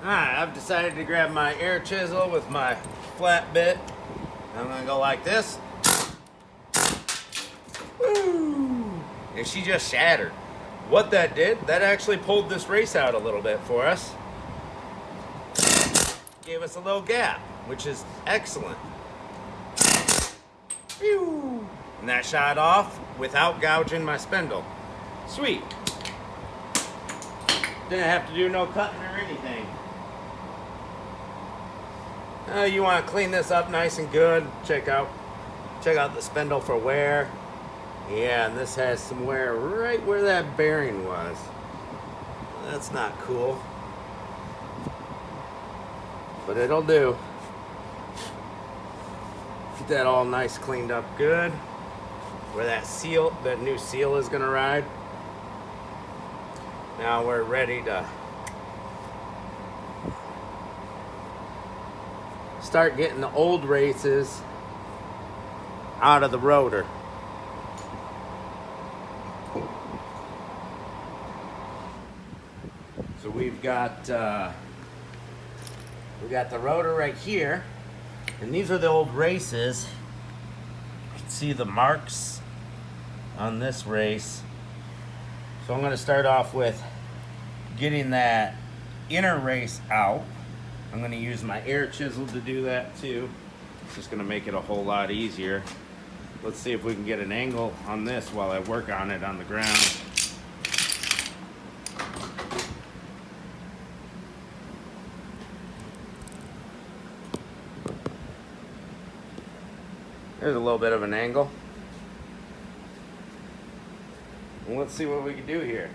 Alright, I've decided to grab my air chisel with my flat bit. I'm gonna go like this. Woo! And she just shattered. What that did, that actually pulled this race out a little bit for us. Gave us a little gap, which is excellent. Pew! And that shot off without gouging my spindle. Sweet. Didn't have to do no cutting or anything. You want to clean this up nice and good. Check out the spindle for wear. Yeah, and this has some wear right where that bearing was. That's not cool, but it'll do. Get that all nice cleaned up good. Where that new seal is gonna ride. Now we're ready to start getting the old races out of the rotor. So we got the rotor right here, and these are the old races. You can see the marks on this race. So I'm going to start off with getting that inner race out. I'm going to use my air chisel to do that too. It's just going to make it a whole lot easier. Let's see if we can get an angle on this while I work on it on the ground. There's a little bit of an angle. And let's see what we can do here.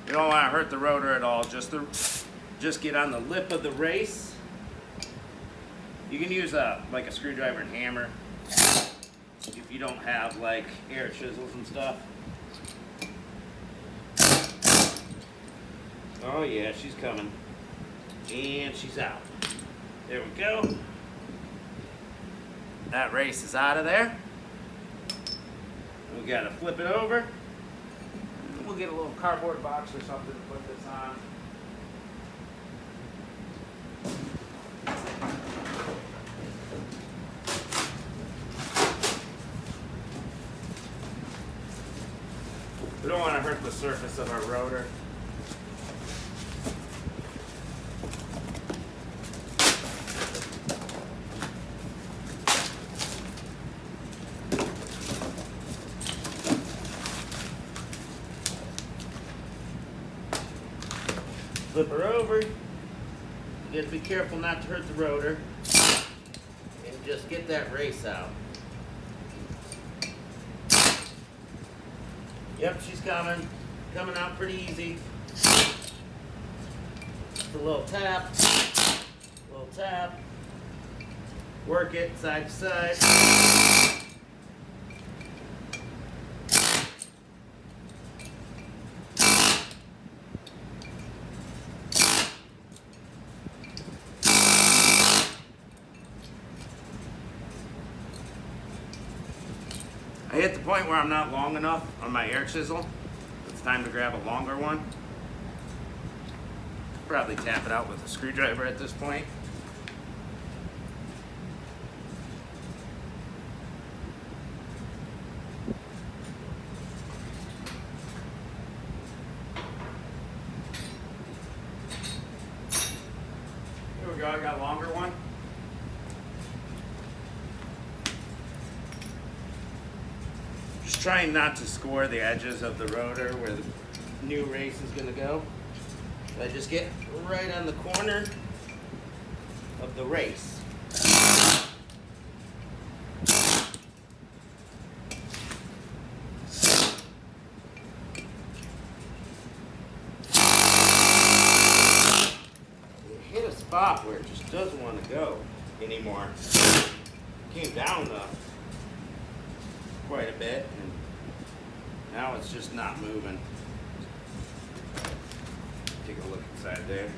You don't want to hurt the rotor at all. Just get on the lip of the race. You can use like a screwdriver and hammer if you don't have like air chisels and stuff. Oh yeah, she's coming. And she's out. There we go. That race is out of there. We gotta flip it over. We'll get a little cardboard box or something to put this on. We don't want to hurt the surface of our rotor. Flip her over. You got to be careful not to hurt the rotor. And just get that race out. Yep, she's coming. Coming out pretty easy. Just a little tap. Little tap. Work it side to side. I hit the point where I'm not long enough on my air chisel. It's time to grab a longer one. Probably tap it out with a screwdriver at this point. Here we go, I got a longer one. Trying not to score the edges of the rotor where the new race is going to go. So I just get right on the corner of the race. You hit a spot where it just doesn't want to go anymore. Came down quite a bit, and now it's just not moving. Take a look inside there.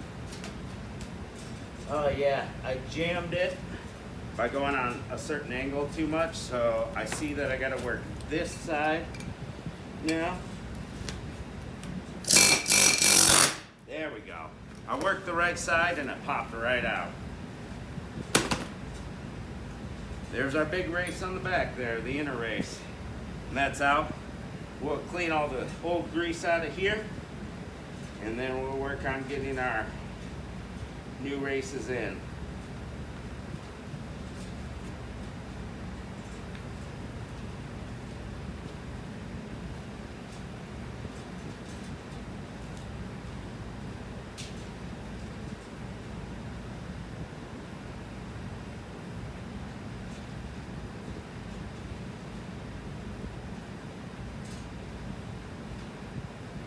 Oh yeah, I jammed it by going on a certain angle too much, so I see that I gotta work this side now. There we go. I worked the right side and it popped right out. There's our big race on the back there, the inner race. And that's out. We'll clean all the old grease out of here, and then we'll work on getting our new races in.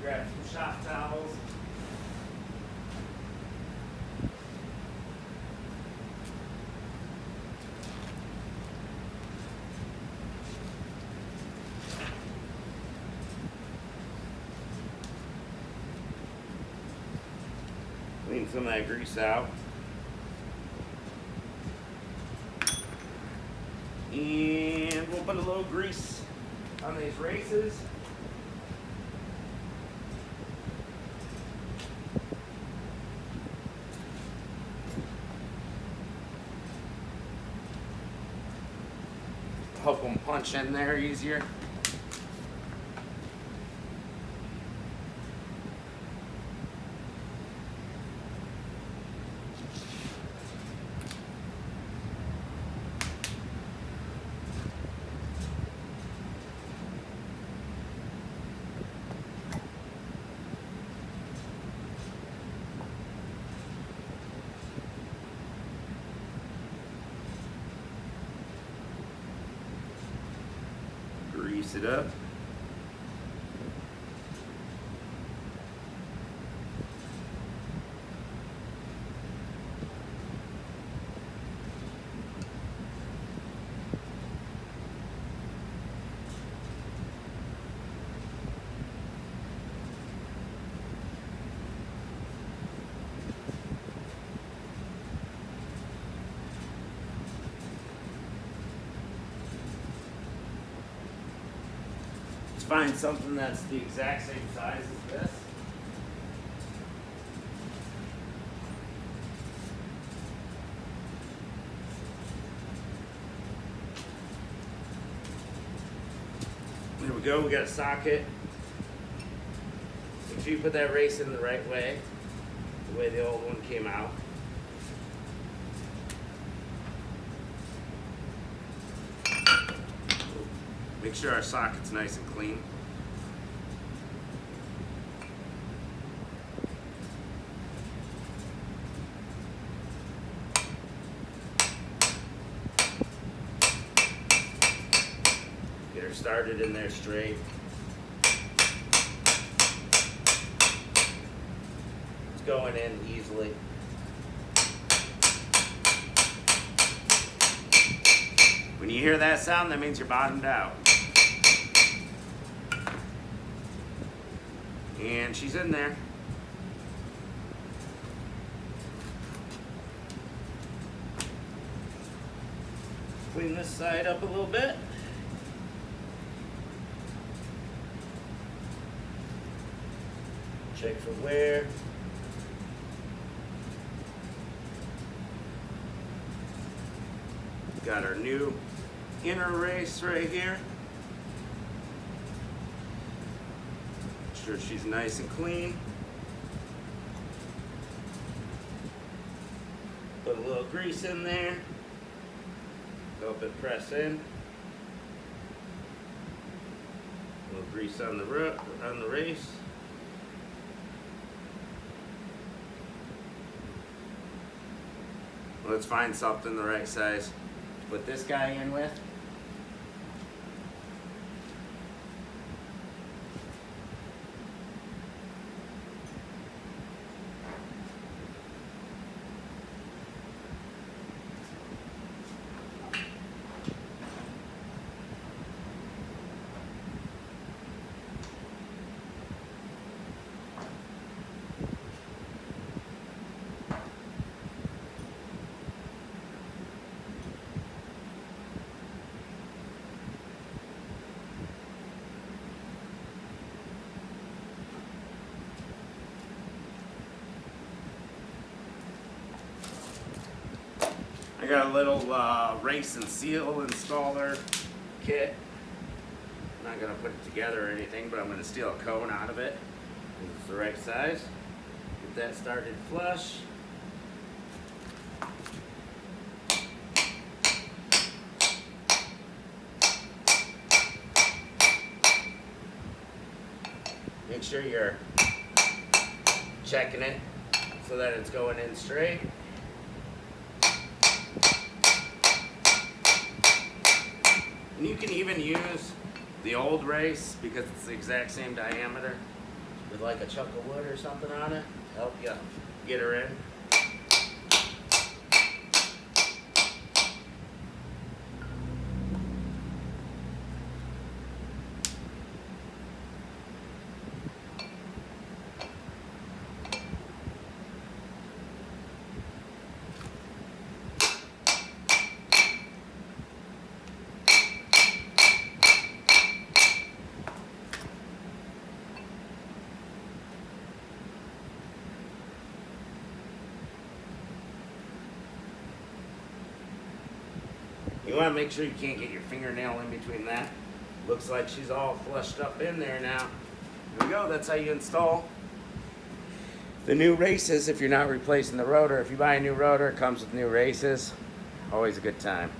Grab some shop towels. Clean some of that grease out. And we'll put a little grease on these races. Help them punch in there easier. Grease it up. Find something that's the exact same size as this. There we go, we got a socket. Make sure you put that race in the right way, the way the old one came out. Make sure our socket's nice and clean. Get her started in there straight. It's going in easily. When you hear that sound, that means you're bottomed out. And she's in there. Clean this side up a little bit. Check for wear. Got our new inner race right here. Sure she's nice and clean. Put a little grease in there. Help it press in. A little grease on the race. Let's find something the right size to put this guy in with. I got a little race and seal installer kit. I'm not going to put it together or anything, but I'm going to steal a cone out of it. It's the right size. Get that started flush. Make sure you're checking it so that it's going in straight. And you can even use the old race because it's the exact same diameter with like a chunk of wood or something on it to help you get her in. You want to make sure you can't get your fingernail in between that. Looks like she's all flushed up in there now. Here we go, that's how you install the new races if you're not replacing the rotor. If you buy a new rotor, it comes with new races. Always a good time.